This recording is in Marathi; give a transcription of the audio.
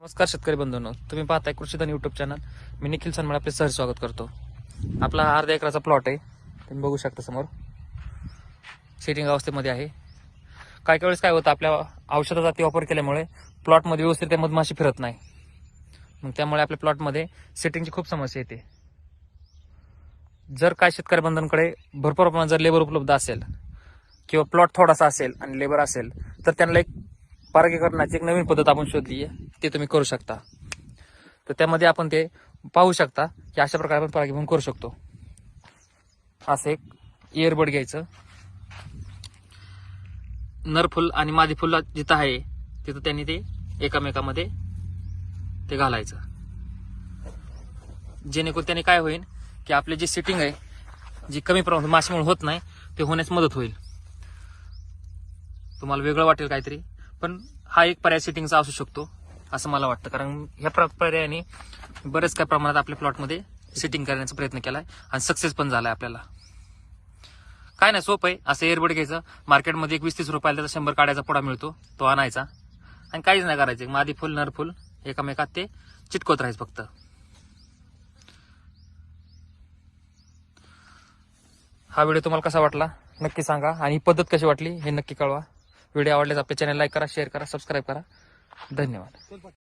नमस्कार शेतकरी बंधूंनो, तुम्ही पाहताय कृषीधन यूट्यूब चॅनल. मी निखिल सनमळे आपले सहज स्वागत करतो. आपला अर्ध्या एकराचा प्लॉट आहे, तुम्ही बघू शकता समोर. सेटिंग अवस्थेमध्ये आहे. काही वेळेस काय होतं, आपल्या औषध जाती वापर केल्यामुळे प्लॉटमध्ये व्यवस्थित मधमाशी फिरत नाही. मग त्यामुळे आपल्या प्लॉटमध्ये सेटिंगची खूप समस्या येते. जर काय शेतकरी बंधूंकडे भरपूर प्रमाणात जर लेबर उपलब्ध असेल किंवा प्लॉट थोडासा असेल आणि लेबर असेल, तर त्यांना एक परागीकरणाची एक नवीन पद्धत आपण शोधली आहे, ते तुम्ही करू शकता. तर त्यामध्ये आपण ते पाहू शकता की अशा प्रकारे आपण परागीकरण करू शकतो. असं एक इयरबड घ्यायचं, नर फुल आणि मादी फुल जिथं आहे तिथं त्यांनी ते एकामेकामध्ये ते घालायचं, जेणेकरून त्याने काय होईल की आपले जे सेटिंग आहे, जी कमी प्रमाणात माशीमुळे होत नाही, ते होण्यास मदत होईल. तुम्हाला वेगळं वाटेल काहीतरी, पण हा एक पर्याय सेटिंगचा असू शकतो असं मला वाटतं. कारण ह्या पर्यायाने बरेच काही प्रमाणात आपल्या प्लॉटमध्ये सेटिंग करण्याचा प्रयत्न केलाय आणि सक्सेस पण झालाय. आपल्याला काय नाही, सोपं आहे. असं एअरबड घ्यायचं, मार्केटमध्ये 20-30 रुपयाला त्याचा 100 काड्याचा पुडा मिळतो, तो आणायचा आणि काहीच नाही करायचं. मादी फुल नर फुल एकामेकात ते चिटकवत राहायचं फक्त. हा व्हिडिओ तुम्हाला कसा वाटला नक्की सांगा, आणि ही पद्धत कशी वाटली हे नक्की कळवा. व्हिडिओ आवडल्यास आपल्या चॅनल लाईक करा, शेअर करा, सबस्क्राईब करा. धन्यवाद.